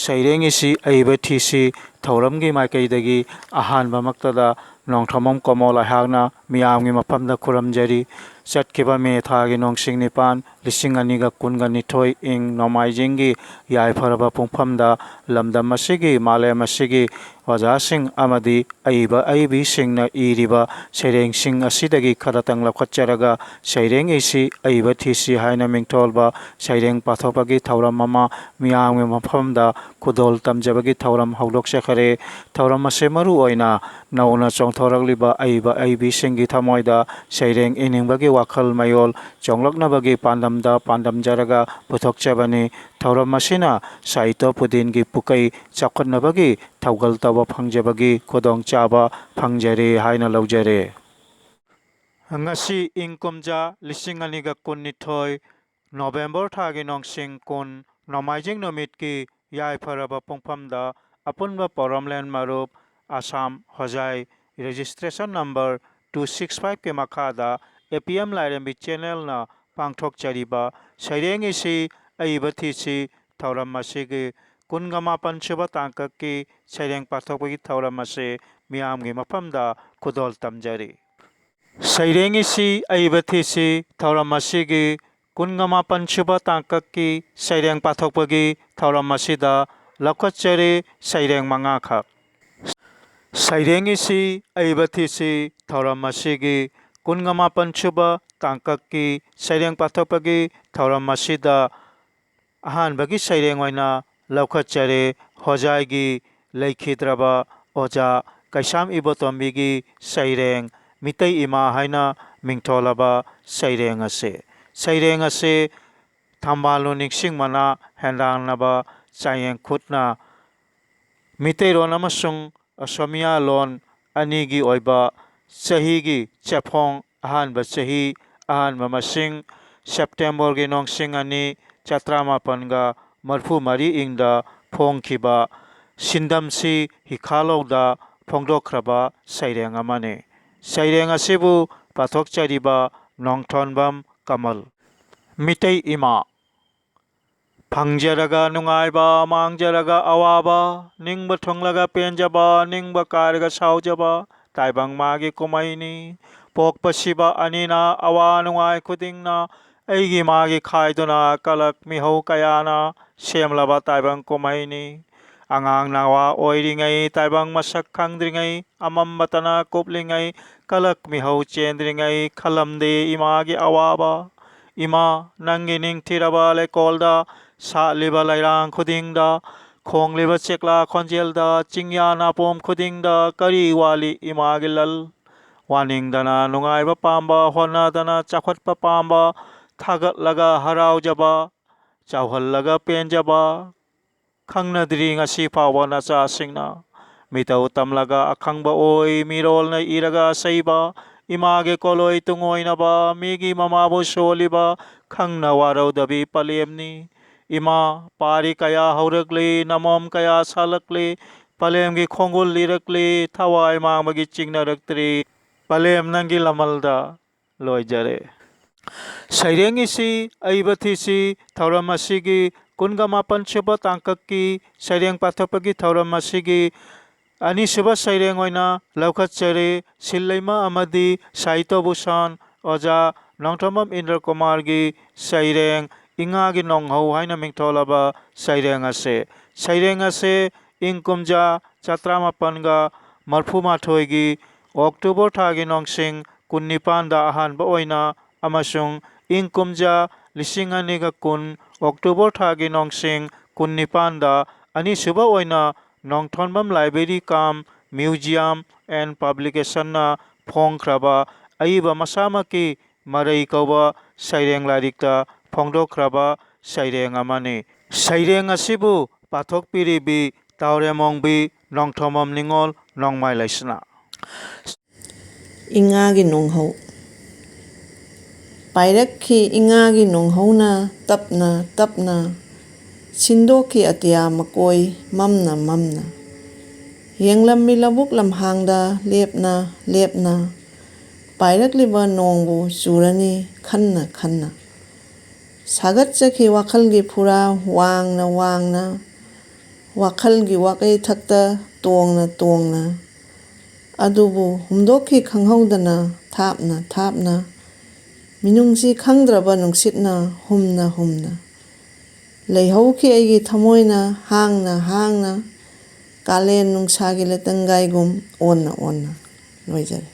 ꯁꯩꯔꯦꯡ ꯑꯁꯤ ꯑꯏꯕ ꯊꯤꯁꯤ ꯊꯧꯔꯝꯒꯤ ꯃꯥꯏꯀꯩꯗꯒꯤ ꯑꯍꯥꯟꯕꯃꯛꯇꯗ ꯅꯣꯡꯊꯣꯝꯕꯝ ꯀꯃꯣꯜ ꯑꯩꯍꯥꯛꯅ ꯃꯤꯌꯥꯝꯒꯤ ꯃꯐꯝꯗ ꯈꯨꯔꯨꯝꯖꯔꯤ꯫ ꯆꯠꯈꯤꯕ ꯃꯦ ꯊꯥꯒꯤ ꯅꯣꯡꯁꯤꯡ 9, 2022 ꯏꯪ ꯅꯣꯡꯃꯥꯏꯖꯤꯡꯒꯤ ꯌꯥꯏꯐꯔꯕ ꯄꯨꯡꯐꯝꯗ ꯂꯝꯗꯝ ꯑꯁꯤꯒꯤ ꯃꯥꯂꯦꯝ ꯑꯁꯤꯒꯤ ꯑꯣꯖꯥꯁꯤꯡ ꯑꯃꯗꯤ ꯑꯏꯕ ꯑꯏꯕꯤꯁꯤꯡꯅ ꯏꯔꯤꯕ ꯁꯩꯔꯦꯡꯁꯤꯡ ꯑꯁꯤꯗꯒꯤ ꯈꯔꯇꯪ ꯂꯧꯈꯠꯆꯔꯒ ꯁꯩꯔꯦꯡ ꯑꯁꯤ ꯑꯏꯕ ꯊꯤꯁꯤ ꯍꯥꯏꯅ ꯃꯤꯡꯊꯣꯜꯕ ꯁꯩꯔꯦꯡ ꯄꯥꯊꯣꯛꯄꯒꯤ ꯊꯧꯔꯝ ꯑꯃ ꯃꯤꯌꯥꯝꯒꯤ ꯃꯐꯝꯗ ꯈꯨꯗꯣꯜ ꯇꯝꯖꯕꯒꯤ ꯊꯧꯔꯝ ꯍꯧꯗꯣꯛꯆꯈꯔꯦ꯫ ꯊꯧꯔꯝ ꯑꯁꯤ ꯃꯔꯨꯑꯣꯏꯅ ꯅꯧꯅ ꯆꯣꯡꯊꯣꯔꯛꯂꯤꯕ ꯑꯏꯕ ꯑꯏꯕꯤꯁꯤꯡꯒꯤ ꯊꯃꯣꯏꯗ ꯁꯩꯔꯦꯡ ꯏꯅꯤꯡꯕꯒꯤ ꯋꯥꯈꯜ ꯃꯌꯣꯜ ꯆꯣꯡꯂꯛꯅꯕꯒꯤ ꯄꯥꯟꯗꯝꯗ ꯄꯥꯟꯗꯝꯖꯔꯒ ꯄꯨꯊꯣꯛꯆꯕꯅꯤ꯫ ꯊꯧꯔꯝ ꯑꯁꯤꯅ ꯁꯥꯍꯤꯇ꯭ꯌ ꯄꯨꯗꯤꯟꯒꯤ ꯄꯨꯀꯩ ꯆꯥꯎꯈꯠꯅꯕꯒꯤ ꯊꯧꯒꯜ ꯇꯧꯕ ꯐꯪꯖꯕꯒꯤ ꯈꯨꯗꯣꯡꯆꯥꯕ ꯐꯪꯖꯔꯦ ꯍꯥꯏꯅ ꯂꯧꯖꯔꯦ꯫ ꯉꯁꯤ ꯏꯪ ꯀꯨꯝꯖꯥ 2022 ꯅꯣꯚꯦꯝꯕꯔ ꯊꯥꯒꯤ ꯅꯣꯡꯁꯤꯡ 10 ꯅꯣꯡꯃꯥꯏꯖꯤꯡ ꯅꯨꯃꯤꯠꯀꯤ ꯌꯥꯏꯐꯔꯕ ꯄꯨꯡꯐꯝꯗ ꯑꯄꯨꯟꯕ ꯄꯥꯎꯔꯝꯂꯦꯟ ꯃꯔꯨꯞ ꯑꯁꯥꯝ ꯍꯣꯖꯥꯏ ꯔꯦꯖꯤꯁꯇ꯭ꯔꯦꯁꯟ ꯅꯝꯕꯔ 265ꯀꯤ ꯃꯈꯥꯗ APM ꯂꯥꯏꯔꯦꯝꯕꯤ ꯆꯦꯅꯦꯜꯅ ꯄꯥꯡꯊꯣꯛꯆꯔꯤꯕ ꯁꯩꯔꯦꯡ ꯑꯁꯤ ꯑꯏꯕ ꯊꯤꯁꯤ ꯊꯧꯔꯝ ꯑꯁꯤꯒꯤ 48 ꯁꯨꯕ ꯇꯥꯡꯀꯛꯀꯤ ꯁꯩꯔꯦꯡ ꯄꯥꯊꯣꯛꯄꯒꯤ ꯊꯧꯔꯝ ꯑꯁꯤ ꯃꯤꯌꯥꯝꯒꯤ ꯃꯐꯝꯗ ꯈꯨꯗꯣꯜ ꯇꯝꯖꯔꯤ꯫ ꯁꯩꯔꯦꯡ ꯑꯁꯤ ꯑꯏꯕ ꯊꯤꯁꯤ ꯊꯧꯔꯝ ꯑꯁꯤꯒꯤ 48 ꯁꯨꯕ ꯇꯥꯡꯀꯛꯀꯤ ꯁꯩꯔꯦꯡ ꯄꯥꯊꯣꯛꯄꯒꯤ ꯊꯧꯔꯝ ꯑꯁꯤꯗ ꯂꯧꯈꯠꯆꯔꯤ ꯁꯩꯔꯦꯡ 5 ꯈꯛ꯫ ꯁꯩꯔꯦꯡ ꯑꯁꯤ ꯑꯏꯕ ꯊꯤꯁꯤ ꯊꯧꯔꯝ ꯑꯁꯤꯒꯤ 48 ꯁꯨꯕ ꯇꯥꯡꯀꯛꯀꯤ ꯁꯩꯔꯦꯡ ꯄꯥꯊꯣꯛꯄꯒꯤ ꯊꯧꯔꯝ ꯑꯁꯤꯗ ꯑꯍꯥꯟꯕꯒꯤ ꯁꯩꯔꯦꯡ ꯑꯣꯏꯅ ꯂꯧꯈꯠꯆꯔꯤ ꯍꯣꯖꯥꯏꯒꯤ ꯂꯩꯈꯤꯗ꯭ꯔꯕ ꯑꯣꯖꯥ ꯀꯩꯁꯥꯝ ꯏꯕꯣꯇꯣꯝꯕꯤꯒꯤ ꯁꯩꯔꯦꯡ ꯃꯤꯇꯩ ꯏꯃꯥ ꯍꯥꯏꯅ ꯃꯤꯡꯊꯣꯜꯂꯕ ꯁꯩꯔꯦꯡ ꯑꯁꯤ꯫ ꯁꯩꯔꯦꯡ ꯑꯁꯤ ꯊꯝꯕꯥꯜꯅꯨ ꯅꯤꯡꯁꯤꯡꯃꯅꯥ ꯍꯦꯟꯗꯥꯡꯅꯕ ꯆꯥꯌꯦꯡꯈꯨꯠꯅ ꯃꯤꯇꯩꯔꯣꯟ ꯑꯃꯁꯨꯡ ꯑꯁꯣꯃꯤꯌꯥ ꯂꯣꯟ ꯑꯅꯤꯒꯤ ꯑꯣꯏꯕ ꯆꯍꯤꯒꯤ ꯆꯦꯐꯣꯡ ꯑꯍꯥꯟꯕ ꯆꯍꯤ ꯑꯍꯥꯟꯕ ꯃꯁꯤꯡ ꯁꯦꯞꯇꯦꯝꯕꯔꯒꯤ ꯅꯣꯡꯁꯤꯡ 2, 1734 ꯏꯪꯗ ꯐꯣꯡꯈꯤꯕ ꯁꯤꯟꯗꯝꯁꯤ ꯍꯤꯈꯥꯂꯧꯗ ꯐꯣꯡꯗꯣꯛꯈ꯭ꯔꯕ ꯁꯩꯔꯦꯡ ꯑꯃꯅꯤ꯫ ꯁꯩꯔꯦꯡ ꯑꯁꯤꯕꯨ ꯄꯥꯊꯣꯛꯆꯔꯤꯕ ꯅꯣꯡꯊꯣꯝꯕꯝ ꯀꯃꯜ꯫ ꯃꯤꯇꯩ ꯏꯃꯥ ꯐꯪꯖꯔꯒ ꯅꯨꯡꯉꯥꯏꯕ, ꯃꯥꯡꯖꯔꯒ ꯑꯋꯥꯕ, ꯅꯤꯡꯕ ꯊꯨꯡꯂꯒ ꯄꯦꯟꯖꯕ, ꯅꯤꯡꯕ ꯀꯥꯏꯔꯒ ꯁꯥꯎꯖꯕ ꯇꯥꯏꯕꯪ ꯃꯥꯒꯤ ꯀꯨꯝꯍꯩꯅꯤ꯫ ꯄꯣꯛꯄ ꯁꯤꯕ ꯑꯅꯤꯅ ꯑꯋꯥ ꯅꯨꯡꯉꯥꯏ ꯈꯨꯗꯤꯡꯅ ꯑꯩꯒꯤ ꯃꯥꯒꯤ ꯈꯥꯏꯗꯨꯅ ꯀꯂꯛ ꯃꯤꯍꯧ ꯀꯌꯥꯅ ꯁꯦꯝꯂꯕ ꯇꯥꯏꯕꯪ ꯀꯨꯝꯍꯩꯅꯤ꯫ ꯑꯉꯥꯡ ꯅꯋꯥ ꯑꯣꯏꯔꯤꯉꯩ ꯇꯥꯏꯕꯪ ꯃꯁꯛ ꯈꯪꯗ꯭ꯔꯤꯉꯩ ꯑꯃꯝꯕꯇꯅ ꯀꯨꯞꯂꯤꯉꯩ ꯀꯂꯛ ꯃꯤꯍꯧ ꯆꯦꯟꯗ꯭ꯔꯤꯉꯩ ꯈꯜꯂꯝꯗꯦ ꯏꯃꯥꯒꯤ ꯑꯋꯥꯕ꯫ ꯏꯃꯥ ꯅꯪꯒꯤ ꯅꯤꯡꯊꯤꯔꯕ ꯂꯩꯀꯣꯜꯗ ꯁꯥꯠꯂꯤꯕ ꯂꯩꯔꯥꯡ ꯈꯨꯗꯤꯡꯗ ꯈꯣꯡꯂꯤꯕ ꯆꯦꯛꯂꯥ ꯈꯣꯟꯖꯦꯜꯗ ꯆꯤꯡꯌꯥ ꯅꯥꯄꯣꯝ ꯈꯨꯗꯤꯡꯗ ꯀꯔꯤ ꯋꯥꯠꯂꯤ ꯏꯃꯥꯒꯤ ꯂꯜ? ꯋꯥꯅꯤꯡꯗꯅ ꯅꯨꯡꯉꯥꯏꯕ ꯄꯥꯝꯕ, ꯍꯣꯠꯅꯗꯅ ꯆꯥꯎꯈꯠꯄ ꯄꯥꯝꯕ, ꯊꯥꯒꯠꯂꯒ ꯍꯔꯥꯎꯖꯕ, ꯆꯥꯎꯍꯜꯂꯒ ꯄꯦꯟꯖꯕ ꯈꯪꯅꯗ꯭ꯔꯤ ꯉꯁꯤ ꯐꯥꯎꯕ ꯅꯆꯥꯁꯤꯡꯅ꯫ ꯃꯤꯇꯧ ꯇꯝꯂꯒ ꯑꯈꯪꯕ ꯑꯣꯏ ꯃꯤꯔꯣꯜꯅ ꯏꯔꯒ ꯁꯩꯕ, ꯏꯃꯥꯒꯤ ꯀꯣꯂꯣꯏ ꯇꯨꯡꯑꯣꯏꯅꯕ ꯃꯤꯒꯤ ꯃꯃꯥꯕꯨ ꯁꯣꯜꯂꯤꯕ ꯈꯪꯅ ꯋꯥꯔꯧꯗꯕꯤ ꯄꯂꯦꯝꯅꯤ꯫ ꯏꯃꯥ ꯄꯥꯔꯤ ꯀꯌꯥ ꯍꯧꯔꯛꯂꯤ, ꯅꯃꯣꯝ ꯀꯌꯥ ꯁꯥꯠꯂꯛꯂꯤ, ꯄꯂꯦꯝꯒꯤ ꯈꯣꯡꯒꯨꯜ ꯂꯤꯔꯛꯂꯤ, ꯊꯋꯥꯏ ꯃꯥꯡꯕꯒꯤ ꯆꯤꯡꯅꯔꯛꯇ꯭ꯔꯤ, ꯄꯂꯦꯝ ꯅꯪꯒꯤ ꯂꯃꯜꯗ ꯂꯣꯏꯖꯔꯦ꯫ ꯁꯩꯔꯦꯡ ꯑꯁꯤ ꯑꯏꯕ ꯊꯤꯁꯤ ꯊꯧꯔꯝ ꯑꯁꯤꯒꯤ 48 ꯁꯨꯕ ꯇꯥꯡꯀꯛꯀꯤ ꯁꯩꯔꯦꯡ ꯄꯥꯊꯣꯛꯄꯒꯤ ꯊꯧꯔꯝ ꯑꯁꯤꯒꯤ ꯑꯅꯤꯁꯨꯕ ꯁꯩꯔꯦꯡ ꯑꯣꯏꯅ ꯂꯧꯈꯠꯆꯔꯤ ꯁꯤꯜꯂꯩꯃ ꯑꯃꯗꯤ ꯁꯥꯍꯤꯇ꯭ꯌ ꯚꯨꯁꯟ ꯑꯣꯖꯥ ꯅꯣꯡꯊꯣꯝꯕꯝ ꯏꯟꯗ꯭ꯔꯀꯨꯃꯥꯔꯒꯤ ꯁꯩꯔꯦꯡ ꯏꯉꯥꯒꯤ ꯅꯣꯡꯍꯧ ꯍꯥꯏꯅ ꯃꯤꯡꯊꯣꯜꯂꯕ ꯁꯩꯔꯦꯡ ꯑꯁꯤ꯫ ꯁꯩꯔꯦꯡ ꯑꯁꯤ ꯏꯪ ꯀꯨꯝꯖꯥ 1742ꯒꯤ ꯑꯣꯛꯇꯣꯕꯔ ꯊꯥꯒꯤ ꯅꯣꯡꯁꯤꯡ 19ꯗ ꯑꯍꯥꯟꯕ ꯑꯣꯏꯅ ꯑꯃꯁꯨꯡ ꯏꯪ ꯀꯨꯝꯖꯥ 2010 ꯑꯣꯛꯇꯣꯕꯔ ꯊꯥꯒꯤ ꯅꯣꯡꯁꯤꯡ 19ꯗ ꯑꯅꯤꯁꯨꯕ ꯑꯣꯏꯅ ꯅꯣꯡꯊꯣꯝꯕꯝ ꯂꯥꯏꯕ꯭ꯔꯦꯔꯤ ꯀꯝ ꯃ꯭ꯌꯨꯖꯤꯌꯝ ꯑꯦꯟ ꯄꯕ꯭ꯂꯤꯀꯦꯁꯟꯅ ꯐꯣꯡꯈ꯭ꯔꯕ ꯑꯏꯕ ꯃꯁꯥꯃꯛꯀꯤ ꯃꯔꯩ ꯀꯧꯕ ꯁꯩꯔꯦꯡ ꯂꯥꯏꯔꯤꯛꯇ ꯐꯣꯡꯗꯣꯛꯈ꯭ꯔꯕ ꯁꯩꯔꯦꯡ ꯑꯃꯅꯤ꯫ ꯁꯩꯔꯦꯡ ꯑꯁꯤꯕꯨ ꯄꯥꯊꯣꯛꯄꯤꯔꯤꯕꯤ ꯇꯥꯎꯔꯦꯃꯣꯡꯕꯤ ꯅꯣꯡꯊꯣꯝꯕꯝ ꯅꯤꯉꯣꯜ ꯅꯣꯡꯃꯥꯏ ꯂꯩꯁꯅꯥ꯫ ꯏꯉꯥꯒꯤ ꯅꯣꯡꯍꯧ ꯄꯥꯏꯔꯛꯈꯤ ꯏꯉꯥꯒꯤ ꯅꯣꯡꯍꯧꯅ ꯇꯞꯅ ꯇꯞꯅ ꯁꯤꯟꯗꯣꯛꯈꯤ ꯑꯇꯤꯌꯥ ꯃꯀꯣꯏ ꯃꯝꯅ ꯃꯝꯅ꯫ ꯌꯦꯡꯂꯝꯃꯤ ꯂꯧꯕꯨꯛ ꯂꯝꯍꯥꯡꯗ ꯂꯦꯞꯅ ꯂꯦꯞꯅ ꯄꯥꯏꯔꯛꯂꯤꯕ ꯅꯣꯡꯕꯨ ꯆꯨꯔꯅꯤ ꯈꯟꯅ ꯈꯟꯅ꯫ ꯁꯥꯒꯠꯆꯈꯤ ꯋꯥꯈꯜꯒꯤ ꯐꯨꯔꯥ ꯋꯥꯡꯅ ꯋꯥꯡꯅ ꯋꯥꯈꯜꯒꯤ ꯋꯥꯀꯩ ꯊꯛꯇ ꯇꯣꯡꯅ ꯇꯣꯡꯅ ꯑꯗꯨꯕꯨ ꯍꯨꯝꯗꯣꯛꯈꯤ ꯈꯪꯍꯧꯗꯅ ꯊꯥꯞꯅ ꯊꯥꯞꯅ ꯃꯤꯅꯨꯡꯁꯤ ꯈꯪꯗ꯭ꯔꯕ ꯅꯨꯡꯁꯤꯠꯅ ꯍꯨꯝꯅ ꯍꯨꯝꯅ ꯂꯩꯍꯧꯈꯤ ꯑꯩꯒꯤ ꯊꯃꯣꯏꯅ ꯍꯥꯡꯅ ꯍꯥꯡꯅ ꯀꯥꯂꯦꯟ ꯅꯨꯡꯁꯥꯒꯤ ꯂꯩꯇꯪꯒꯥꯏꯒꯨꯝ ꯑꯣꯟꯅ ꯑꯣꯟꯅ ꯂꯣꯏꯖꯔꯦ꯫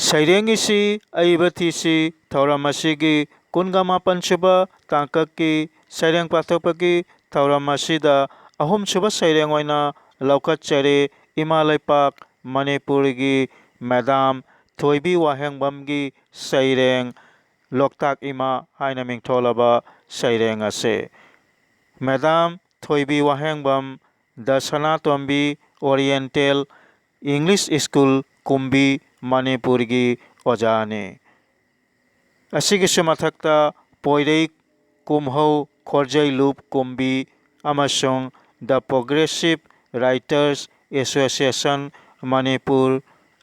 ꯁꯩꯔꯦꯡꯒꯤꯁꯤ ꯑꯏꯕ ꯊꯤꯁꯤ ꯊꯧꯔꯝ ꯑꯁꯤꯒꯤ ꯲꯹ꯁꯨꯕ ꯇꯥꯡꯀꯛꯀꯤ ꯁꯩꯔꯦꯡ ꯄꯥꯊꯣꯛꯄꯒꯤ ꯊꯧꯔꯝ ꯑꯁꯤꯗ ꯑꯍꯨꯝꯁꯨꯕ ꯁꯩꯔꯦꯡ ꯑꯣꯏꯅ ꯂꯧꯈꯠꯆꯔꯤ꯫ ꯏꯃꯥ ꯂꯩꯄꯥꯛ ꯃꯅꯤꯄꯨꯔꯒꯤ ꯃꯦꯗꯥꯝ ꯊꯣꯏꯕꯤ ꯋꯥꯍꯦꯡꯕꯝꯒꯤ ꯁꯩꯔꯦꯡ ꯂꯣꯛꯇꯥꯛ ꯏꯃꯥ ꯍꯥꯏꯅ ꯃꯤꯡꯊꯣꯜꯂꯕ ꯁꯩꯔꯦꯡ ꯑꯁꯤ ꯃꯦꯗꯥꯝ ꯊꯣꯏꯕꯤ ꯋꯥꯍꯦꯡꯕꯝ ꯗ ꯁꯅꯥꯇꯣꯝꯕꯤ ꯑꯣꯔꯤꯌꯦꯟꯇꯦꯜ ꯏꯪꯂꯤꯁ ꯁ꯭ꯀꯨꯜ ꯀꯨꯝꯕꯤ ꯃꯅꯤꯄꯨꯔꯒꯤ ꯑꯣꯖꯥꯅꯤ꯫ ꯑꯁꯤꯒꯤꯁꯨ ꯃꯊꯛꯇ ꯄꯣꯏꯔꯩ ꯀꯨꯝꯍꯧ ꯈꯣꯔꯖꯩꯂꯨꯞ ꯀꯨꯝꯕꯤ ꯑꯃꯁꯨꯡ ꯗ ꯄ꯭ꯔꯣꯒ꯭ꯔꯦꯁꯤꯞ ꯔꯥꯏꯇꯔꯁ ꯑꯦꯁꯣꯁꯤꯌꯦꯁꯟ ꯃꯅꯤꯄꯨꯔ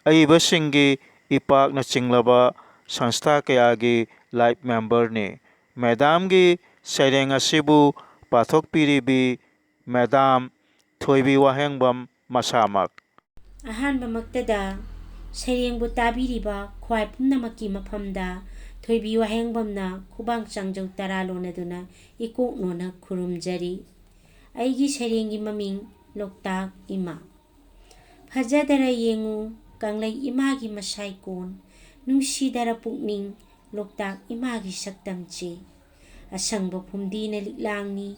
ꯑꯏꯕꯁꯤꯡꯒꯤ ꯏꯄꯥꯛꯅ ꯆꯤꯡꯂꯕ ꯁꯪꯁꯊꯥ ꯀꯌꯥꯒꯤ ꯂꯥꯏꯐ ꯃꯦꯝꯕꯔꯅꯤ꯫ ꯃꯦꯗꯥꯝꯒꯤ ꯁꯩꯔꯦꯡ ꯑꯁꯤꯕꯨ ꯄꯥꯊꯣꯛꯄꯤꯔꯤꯕꯤ ꯃꯦꯗꯥꯝ ꯊꯣꯏꯕꯤ ꯋꯥꯍꯦꯡꯕꯝ ꯃꯁꯥꯃꯛ꯫ ꯑꯍꯥꯟꯕꯃꯛꯇꯗ ꯁꯩꯔꯦꯡꯕꯨ ꯇꯥꯕꯤꯔꯤꯕ ꯈ꯭ꯋꯥꯏ ꯄꯨꯝꯅꯃꯛꯀꯤ ꯃꯐꯝꯗ ꯊꯣꯏꯕꯤ ꯋꯥꯍꯦꯡꯕꯝꯅ ꯈꯨꯕꯥꯛ ꯆꯥꯡꯖꯧ ꯇꯔꯥ ꯂꯣꯟꯅꯗꯨꯅ ꯏꯀꯣꯛꯅꯣꯅ ꯈꯨꯔꯨꯝꯖꯔꯤ꯫ ꯑꯩꯒꯤ ꯁꯩꯔꯦꯡꯒꯤ ꯃꯃꯤꯡ ꯂꯣꯛꯇꯥꯛ ꯏꯃꯥ꯫ ꯐꯖꯗꯔ ꯌꯦꯡꯉꯨ ꯀꯪꯂꯩ ꯏꯃꯥꯒꯤ ꯃꯁꯥꯏꯀꯣꯟ, ꯅꯨꯡꯁꯤꯗꯔ ꯄꯨꯛꯅꯤꯡ ꯂꯣꯛꯇꯥꯛ ꯏꯃꯥꯒꯤ ꯁꯛꯇꯝꯆꯦ꯫ ꯑꯁꯪꯕ ꯐꯨꯝꯗꯤꯅ ꯂꯤꯛꯂꯥꯡꯅꯤ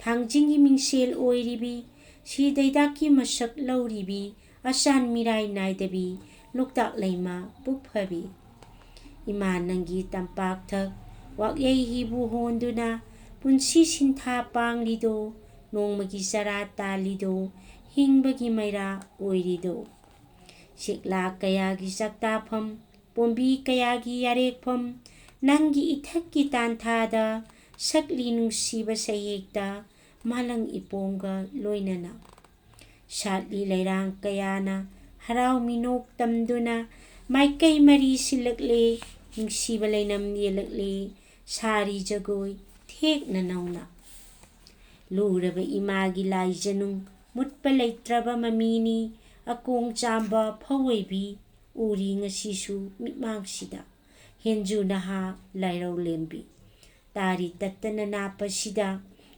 ꯊꯥꯡꯖꯤꯡꯒꯤ ꯃꯤꯡꯁꯦꯜ ꯑꯣꯏꯔꯤꯕꯤ, ꯁꯤꯗꯩꯗꯥꯛꯀꯤ ꯃꯁꯛ ꯂꯧꯔꯤꯕꯤ, ꯑꯆꯥꯟ ꯃꯤꯔꯥꯏ ꯅꯥꯏꯗꯕꯤ ꯂꯣꯛꯇꯥꯛ ꯂꯩꯃ ꯄꯨꯛꯐꯕꯤ꯫ ꯏꯃꯥ ꯅꯪꯒꯤ ꯇꯝꯄꯥꯛꯊꯛ ꯋꯥꯛꯌꯩ ꯍꯤꯕꯨ ꯍꯣꯟꯗꯨꯅ ꯄꯨꯟꯁꯤ ꯁꯤꯟꯊꯥ ꯄꯥꯡꯂꯤꯗꯣ, ꯅꯣꯡꯃꯒꯤ ꯆꯔꯥ ꯇꯥꯜꯂꯤꯗꯣ, ꯍꯤꯡꯕꯒꯤ ꯃꯩꯔꯥ ꯑꯣꯏꯔꯤꯗꯣ꯫ ꯁꯦꯛꯂꯥ ꯀꯌꯥꯒꯤ ꯆꯥꯛꯇꯥꯐꯝ, ꯄꯣꯝꯕꯤ ꯀꯌꯥꯒꯤ ꯌꯥꯔꯦꯛꯐꯝ, ꯅꯪꯒꯤ ꯏꯊꯛꯀꯤ ꯇꯥꯟꯊꯥꯗ ꯁꯛꯂꯤ ꯅꯨꯡꯁꯤꯕ ꯁꯩꯍꯦꯛꯇ ꯃꯥꯂꯪ ꯏꯄꯣꯝꯒ ꯂꯣꯏꯅꯅ꯫ ꯁꯥꯠꯂꯤ ꯂꯩꯔꯥꯡ ꯀꯌꯥꯅ ꯍꯔꯥꯎ ꯃꯤꯅꯣꯛ ꯇꯝꯗꯨꯅ, ꯃꯥꯏꯀꯩ ꯃꯔꯤ ꯁꯤꯜꯂꯛꯂꯦ ꯅꯨꯡꯁꯤꯕ ꯂꯩꯅꯝ ꯌꯦꯜꯂꯛꯂꯦ, ꯁꯥꯔꯤ ꯖꯒꯣꯏ ꯊꯦꯛꯅ ꯅꯧꯅ꯫ ꯂꯨꯔꯕ ꯏꯃꯥꯒꯤ ꯂꯥꯏꯖꯅꯨꯡ ꯃꯨꯠꯄ ꯂꯩꯇ꯭ꯔꯕ ꯃꯃꯤꯅꯤ, ꯑꯀꯣꯡ ꯆꯥꯝꯕ ꯐꯧꯑꯣꯏꯕꯤ ꯎꯔꯤ ꯉꯁꯤꯁꯨ ꯃꯤꯠꯃꯥꯡꯁꯤꯗ, ꯍꯦꯟꯖꯨ ꯅꯍꯥ ꯂꯥꯏꯔꯧ ꯂꯦꯝꯕꯤ꯫ ꯇꯥꯔꯤ ꯇꯠꯇꯅ ꯅꯥꯞꯄꯁꯤꯗ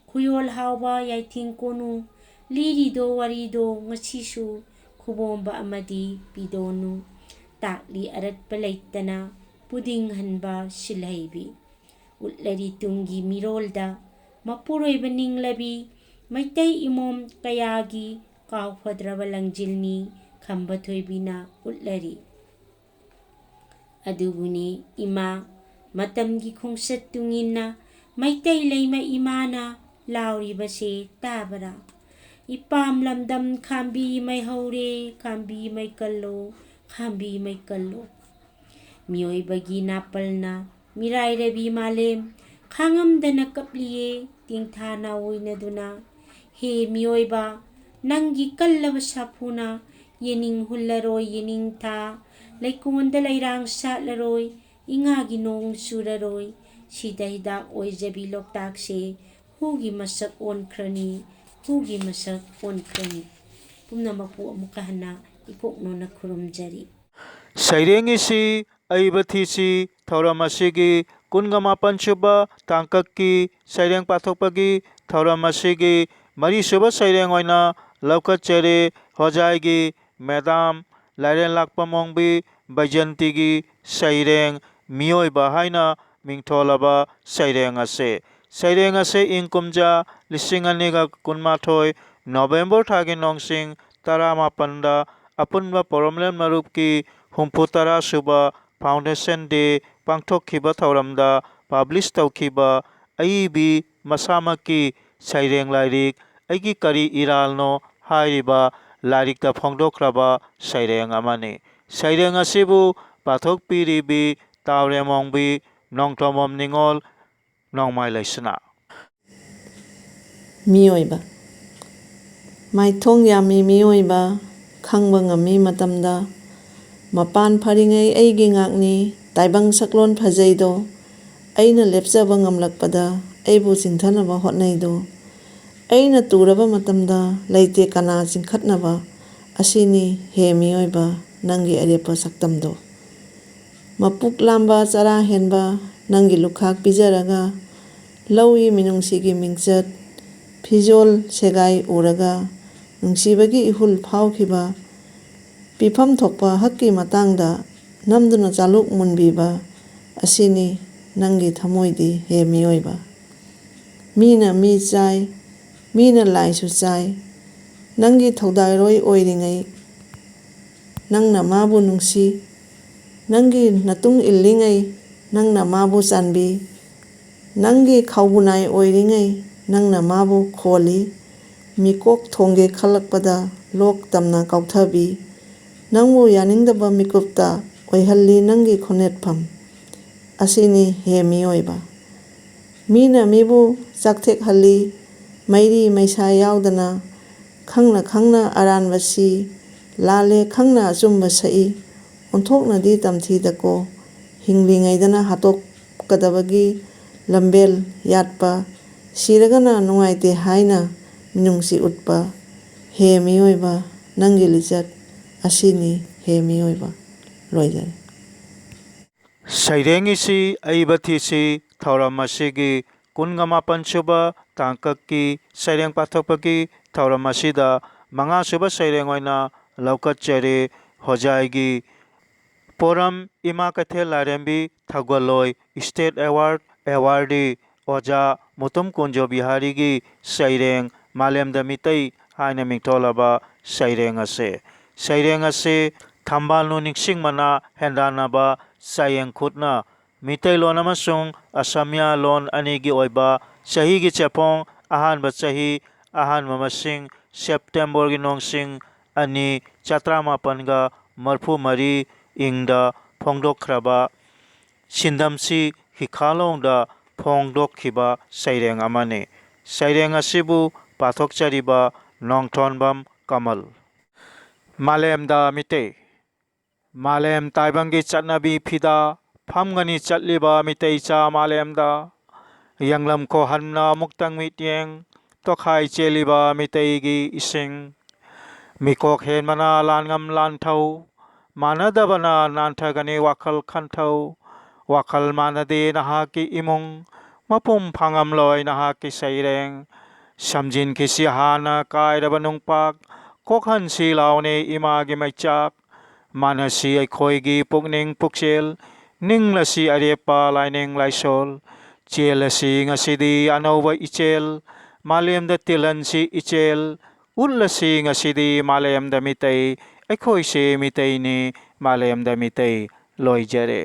ꯈꯨꯌꯣꯜ ꯍꯥꯎꯕ ꯌꯥꯏꯊꯤꯡ ꯀꯣꯅꯨ, ꯂꯤꯔꯤꯗꯣ ꯋꯥꯔꯤꯗꯣ ꯉꯁꯤꯁꯨ ꯈꯨꯕꯣꯝꯕ ꯑꯃꯗꯤ ꯄꯤꯗꯣꯅꯨ꯫ ꯇꯥꯛꯂꯤ ꯑꯔꯠꯄ ꯂꯩꯇꯅ ꯄꯨꯗꯤꯡꯍꯟꯕ ꯁꯤꯜꯍꯩꯕꯤ, ꯎꯠꯂꯔꯤ ꯇꯨꯡꯒꯤ ꯃꯤꯔꯣꯜꯗ ꯃꯄꯨꯔꯣꯏꯕ ꯅꯤꯡꯂꯕꯤ, ꯃꯩꯇꯩ ꯏꯃꯣꯝ ꯀꯌꯥꯒꯤ ꯀꯥꯎꯐꯗ꯭ꯔꯕ ꯂꯪꯖꯤꯜꯅꯤ ꯈꯝꯕ ꯊꯣꯏꯕꯤꯅ ꯎꯠꯂꯔꯤ꯫ ꯑꯗꯨꯕꯨꯅꯤ ꯏꯃꯥ ꯃꯇꯝꯒꯤ ꯈꯣꯡꯆꯠ ꯇꯨꯡꯏꯟꯅ ꯃꯩꯇꯩ ꯂꯩꯃ ꯏꯃꯥꯅ ꯂꯥꯎꯔꯤꯕꯁꯦ ꯇꯥꯕꯔꯥ? ꯏꯄꯥꯝ ꯂꯝꯗꯝ ꯈꯥꯝꯕꯤ ꯃꯩꯍꯧꯔꯦ, ꯈꯥꯝꯕꯤ ꯃꯩ ꯀꯜꯂꯣ, ꯈꯥꯝꯕꯤ ꯃꯩ ꯀꯜꯂꯣ꯫ ꯃꯤꯑꯣꯏꯕꯒꯤ ꯅꯥꯄꯜꯅ ꯃꯤꯔꯥꯏꯔꯕꯤ ꯃꯥꯂꯦꯝ, ꯈꯥꯡꯉꯝꯗꯅ ꯀꯞꯂꯤꯌꯦ ꯇꯦꯡꯊꯥ ꯅꯥꯑꯣꯏꯅꯗꯨꯅ꯫ ꯍꯦ ꯃꯤꯑꯣꯏꯕ ꯅꯪꯒꯤ ꯀꯜꯂꯕ ꯁꯥꯐꯨꯅ ꯌꯦꯅꯤꯡ ꯍꯨꯜꯂꯔꯣꯏ ꯌꯦꯅꯤꯡꯊꯥ, ꯂꯩꯀꯣꯜꯗ ꯂꯩꯔꯥꯡ ꯁꯥꯠꯂꯔꯣꯏ, ꯏꯉꯥꯒꯤ ꯅꯣꯡ ꯆꯨꯔꯔꯣꯏ, ꯁꯤꯗꯩꯗꯥꯛ ꯑꯣꯏꯖꯕꯤ ꯂꯣꯛꯇꯥꯛꯁꯦ ꯍꯨꯒꯤ ꯃꯁꯛ ꯑꯣꯟꯈ꯭ꯔꯅꯤ, ꯍꯨꯒꯤ ꯃꯁꯛ ꯑꯣꯟꯈ꯭ꯔꯅꯤ꯫ ꯄꯨꯝꯅꯃꯛꯄꯨ ꯑꯃꯨꯛꯀ ꯍꯟꯅ ꯏꯀꯣꯛꯅꯣꯅ ꯈꯨꯔꯨꯝꯖꯔꯤ꯫ ꯁꯩꯔꯦꯡꯒꯤꯁꯤ ꯑꯏꯕ ꯊꯤꯁꯤ ꯊꯧꯔꯝ ꯑꯁꯤꯒꯤ ꯲꯹ꯁꯨꯕ ꯇꯥꯡꯀꯛꯀꯤ ꯁꯩꯔꯦꯡ ꯄꯥꯊꯣꯛꯄꯒꯤ ꯊꯧꯔꯝ ꯑꯁꯤꯒꯤ 4ꯁꯨꯕ ꯁꯩꯔꯦꯡ ꯑꯣꯏꯅ ꯂꯧꯈꯠꯆꯔꯤ꯫ ꯍꯣꯖꯥꯏꯒꯤ ꯃꯦꯗꯥꯝ ꯂꯥꯏꯔꯦꯟꯂꯥꯛꯄꯝꯑꯣꯡꯕꯤ ꯕꯩꯖꯟꯇꯤꯒꯤ ꯁꯩꯔꯦꯡ ꯃꯤꯑꯣꯏꯕ ꯍꯥꯏꯅ ꯃꯤꯡꯊꯣꯜꯂꯕ ꯁꯩꯔꯦꯡ ꯑꯁꯤ꯫ ꯁꯩꯔꯦꯡ ꯑꯁꯤ ꯏꯪ ꯀꯨꯝꯖꯥ 2018 ꯅꯣꯚꯦꯝꯕꯔ ꯊꯥꯒꯤ ꯅꯣꯡꯁꯤꯡ 18ꯗ ꯑꯄꯨꯟꯕ ꯄꯣꯔꯣꯝꯂꯦꯟ ꯃꯔꯨꯞꯀꯤ 70ꯁꯨꯕ ꯐꯥꯎꯟꯗꯦꯁꯟ ꯗꯦ ꯄꯥꯡꯊꯣꯛꯈꯤꯕ ꯊꯧꯔꯝꯗ ꯄꯕ꯭ꯂꯤꯁ ꯇꯧꯈꯤꯕ ꯑꯏꯕꯤ ꯃꯁꯥꯃꯛꯀꯤ ꯁꯩꯔꯦꯡ ꯂꯥꯏꯔꯤꯛ ꯑꯩꯒꯤ ꯀꯔꯤ ꯏꯔꯥꯜꯅꯣ ꯍꯥꯏꯔꯤꯕ ꯂꯥꯏꯔꯤꯛꯇ ꯐꯣꯡꯗꯣꯛꯈ꯭ꯔꯕ ꯁꯩꯔꯦꯡ ꯑꯃꯅꯤ꯫ ꯁꯩꯔꯦꯡ ꯑꯁꯤꯕꯨ ꯄꯥꯊꯣꯛꯄꯤꯔꯤꯕꯤ ꯇꯥꯎꯔꯦꯝꯑꯣꯡꯕꯤ ꯅꯣꯡꯊꯣꯝꯕꯝ ꯅꯤꯡꯉꯣꯜ ꯅꯣꯡꯃꯥꯏ ꯂꯩꯁꯅꯥ꯫ ꯃꯤꯑꯣꯏꯕ ꯃꯥꯏꯊꯣꯡ ꯌꯥꯝꯃꯤ ꯃꯤꯑꯣꯏꯕ, ꯈꯪꯕ ꯉꯝꯃꯤ ꯃꯇꯝꯗ, ꯃꯄꯥꯟ ꯐꯔꯤꯉꯩ ꯑꯩꯒꯤ ꯉꯥꯛꯅꯤ, ꯇꯥꯏꯕꯪ ꯁꯛꯂꯣꯟ ꯐꯖꯩꯗꯣ, ꯑꯩꯅ ꯂꯦꯞꯆꯕ ꯉꯝꯂꯛꯄꯗ ꯑꯩꯕꯨ ꯆꯤꯡꯊꯅꯕ ꯍꯣꯠꯅꯩꯗꯣ꯫ ꯑꯩꯅ ꯇꯨꯔꯕ ꯃꯇꯝꯗ ꯂꯩꯇꯦ ꯀꯅꯥ ꯆꯤꯡꯈꯠꯅꯕ ꯑꯁꯤꯅꯤ ꯍꯦ ꯃꯤꯑꯣꯏꯕ ꯅꯪꯒꯤ ꯑꯔꯦꯞꯄ ꯁꯛꯇꯝꯗꯣ꯫ ꯃꯄꯨꯛ ꯂꯥꯝꯕ ꯆꯔꯥ ꯍꯦꯟꯕ ꯅꯪꯒꯤ ꯂꯨꯈꯥꯛ ꯄꯤꯖꯔꯒ ꯂꯧꯏ ꯃꯤꯅꯨꯡꯁꯤꯒꯤ ꯃꯤꯡꯆꯠ ꯐꯤꯖꯣꯜ ꯁꯦꯒꯥꯏ ꯎꯔꯒ ꯅꯨꯡꯁꯤꯕꯒꯤ ꯏꯍꯨꯜ ꯐꯥꯎꯈꯤꯕ ꯄꯤꯐꯝ ꯊꯣꯛꯄ ꯍꯛꯀꯤ ꯃꯇꯥꯡꯗ ꯅꯝꯗꯨꯅ ꯆꯥꯂꯨꯛ ꯃꯨꯟꯕꯤꯕ ꯑꯁꯤꯅꯤ ꯅꯪꯒꯤ ꯊꯃꯣꯏꯗꯤ ꯍꯦ ꯃꯤꯑꯣꯏꯕ꯫ ꯃꯤꯅ ꯃꯤ ꯆꯥꯏ ꯃꯤꯅ ꯂꯥꯏꯁꯨ ꯆꯥꯏ ꯅꯪꯒꯤ ꯊꯧꯗꯥꯏꯔꯣꯏ ꯑꯣꯏꯔꯤꯉꯩ ꯅꯪꯅ ꯃꯥꯕꯨ ꯅꯨꯡꯁꯤ ꯅꯪꯒꯤ ꯅꯇꯨꯡ ꯏꯜꯂꯤꯉꯩ ꯅꯪꯅ ꯃꯥꯕꯨ ꯆꯥꯟꯕꯤ ꯅꯪꯒꯤ ꯈꯥꯎꯕꯨꯅꯥꯏ ꯑꯣꯏꯔꯤꯉꯩ ꯅꯪꯅ ꯃꯥꯕꯨ ꯈꯣꯜꯂꯤ ꯃꯤꯀꯣꯛ ꯊꯣꯡꯒꯦ ꯈꯜꯂꯛꯄꯗ ꯂꯣꯛ ꯇꯝꯅ ꯀꯥꯎꯊꯕꯤ ꯅꯪꯕꯨ ꯌꯥꯅꯤꯡꯗꯕ ꯃꯤꯀꯨꯞꯇ ꯑꯣꯏꯍꯜꯂꯤ ꯅꯪꯒꯤ ꯈꯣꯟꯅꯦꯠꯐꯝ ꯑꯁꯤꯅꯤ ꯍꯦ ꯃꯤꯑꯣꯏꯕ꯫ ꯃꯤꯅ ꯃꯤꯕꯨ ꯆꯥꯛꯊꯦꯛꯍꯜꯂꯤ ꯃꯩꯔꯤ ꯃꯩꯁꯥ ꯌꯥꯎꯗꯅ ꯈꯪꯅ ꯈꯪꯅ ꯑꯔꯥꯟꯕ ꯁꯤ ꯂꯥꯜꯂꯦ ꯈꯪꯅ ꯑꯆꯨꯝꯕ ꯁꯛꯏ ꯑꯣꯟꯊꯣꯛꯅꯗꯤ ꯇꯝꯊꯤꯗꯀꯣ ꯍꯤꯡꯂꯤꯉꯩꯗꯅ ꯍꯥꯠꯇꯣꯛꯀꯗꯕꯒꯤ ꯂꯝꯕꯦꯜ ꯌꯥꯠꯄ ꯁꯤꯔꯒꯅ ꯅꯨꯡꯉꯥꯏꯇꯦ ꯍꯥꯏꯅ ꯃꯤꯅꯨꯡꯁꯤ ꯎꯠꯄ ꯍꯦ ꯃꯤꯑꯣꯏꯕ ꯅꯪꯒꯤ ꯂꯤꯆꯠ ꯑꯁꯤꯅꯤ ꯍꯦ ꯃꯤꯑꯣꯏꯕ꯫ ꯂꯣꯏꯖꯔꯦ꯫ ꯁꯩꯔꯦꯡ ꯏꯁꯤ ꯑꯏꯕ ꯊꯤꯁꯤ ꯊꯧꯔꯝ ꯑꯁꯤꯒꯤ 28ꯁꯨꯕ ꯇꯥꯡꯀꯛꯀꯤ ꯁꯩꯔꯦꯡ ꯄꯥꯊꯣꯛꯄꯒꯤ ꯊꯧꯔꯝ ꯑꯁꯤꯗ 5ꯁꯨꯕ ꯁꯩꯔꯦꯡ ꯑꯣꯏꯅ ꯂꯧꯈꯠꯆꯔꯤ ꯍꯣꯖꯥꯏꯒꯤ ꯄꯣꯔꯝ ꯏꯃꯥ ꯀꯩꯊꯦꯜ ꯂꯥꯏꯔꯦꯝꯕꯤ ꯊꯧꯒꯜꯂꯣꯏ ꯁ꯭ꯇꯦꯠ ꯑꯦꯋꯥꯔꯗꯤ ꯑꯣꯖꯥ ꯃꯨꯇꯨꯝ ꯀꯨꯟꯖꯣ ꯕꯤꯍꯥꯔꯤꯒꯤ ꯁꯩꯔꯦꯡ ꯃꯥꯂꯦꯝꯗ ꯃꯤꯇꯩ ꯍꯥꯏꯅ ꯃꯤꯡꯊꯣꯜꯂꯕ ꯁꯩꯔꯦꯡ ꯑꯁꯤ ꯊꯝꯕꯥꯜꯅꯨ ꯅꯤꯡꯁꯤꯡꯕꯅ ꯍꯦꯟꯗꯥꯟꯅꯕ ꯆꯥꯌꯦꯡ ꯈꯨꯠꯅ ꯃꯤꯇꯩꯂꯣꯟ ꯑꯃꯁꯨꯡ ꯑꯁꯥꯃꯤꯌꯥ ꯂꯣꯟ ꯑꯅꯤꯒꯤ ꯑꯣꯏꯕ ꯆꯍꯤꯒꯤ ꯆꯦꯐꯣꯡ ꯑꯍꯥꯟꯕ ꯆꯍꯤ ꯑꯍꯥꯟꯕ ꯃꯁꯤꯡ ꯁꯦꯞꯇꯦꯝꯕꯔꯒꯤ ꯅꯣꯡꯁꯤꯡ 2 1834 ꯏꯪꯗ ꯐꯣꯡꯗꯣꯛꯈ꯭ꯔꯕ ꯁꯤꯟꯗꯝꯁꯤ ꯍꯤꯈꯥꯂꯣꯡꯗ ꯐꯣꯡꯗꯣꯛꯈꯤꯕ ꯁꯩꯔꯦꯡ ꯑꯃꯅꯤ꯫ ꯁꯩꯔꯦꯡ ꯑꯁꯤꯕꯨ ꯄꯥꯊꯣꯛꯆꯔꯤꯕ ꯅꯣꯡꯊꯣꯟꯕꯝ ꯀꯃꯜ꯫ ꯃꯥꯂꯦꯝꯗ ꯃꯤꯇꯩ ꯃꯥꯂꯦꯝ ꯇꯥꯏꯕꯪꯒꯤ ꯆꯠꯅꯕꯤ ꯐꯤꯗ ꯐꯝꯒꯅꯤ ꯆꯠꯂꯤꯕ ꯃꯤꯇꯩꯆꯥ ꯃꯥꯂꯦꯝꯗ ꯌꯦꯡꯂꯝ ꯀꯣꯍꯟꯅ ꯑꯃꯨꯛꯇꯪ ꯃꯤꯠꯌꯦꯡ ꯇꯣꯈꯥꯏ ꯆꯦꯜꯂꯤꯕ ꯃꯤꯇꯩꯒꯤ ꯏꯁꯤꯡ ꯃꯤꯀꯣꯛ ꯍꯦꯟꯕꯅ ꯂꯥꯟꯉꯝ ꯂꯥꯟꯊꯧ ꯃꯥꯟꯅꯗꯕꯅ ꯅꯥꯟꯊꯒꯅꯤ ꯋꯥꯈꯜ ꯈꯟꯊꯧ ꯋꯥꯈꯜ ꯃꯥꯟꯅꯗꯦ ꯅꯍꯥꯛꯀꯤ ꯏꯃꯨꯡ ꯃꯄꯨꯡ ꯐꯥꯉꯝꯂꯣꯏ ꯅꯍꯥꯛꯀꯤ ꯁꯩꯔꯦꯡ ꯁꯝꯖꯤꯟꯈꯤꯁꯤ ꯍꯥꯟꯅ ꯀꯥꯏꯔꯕ ꯅꯨꯡꯄꯥꯛ ꯀꯣꯛꯍꯟꯁꯤ ꯂꯥꯎꯅꯦ ꯏꯃꯥꯒꯤ ꯃꯩꯆꯥꯛ ꯃꯥꯟꯅꯁꯤ ꯑꯩꯈꯣꯏꯒꯤ ꯄꯨꯛꯅꯤꯡ ꯄꯨꯛꯆꯦꯜ ꯅꯤꯡꯂꯁꯤ ꯑꯔꯦꯞꯄ ꯂꯥꯏꯅꯤꯡ ꯂꯥꯏꯁꯣꯜ ꯆꯦꯜꯂꯁꯤ ꯉꯁꯤꯗꯤ ꯑꯅꯧꯕ ꯏꯆꯦꯜ ꯃꯥꯂꯦꯝꯗ ꯇꯤꯜꯍꯟꯁꯤ ꯏꯆꯦꯜ ꯎꯠꯂꯁꯤ ꯉꯁꯤꯗꯤ ꯃꯥꯂꯦꯝꯗ ꯃꯤꯇꯩ ꯑꯩꯈꯣꯏꯁꯦ ꯃꯤꯇꯩꯅꯤ ꯃꯥꯂꯦꯝꯗ ꯃꯤꯇꯩ꯫ ꯂꯣꯏꯖꯔꯦ꯫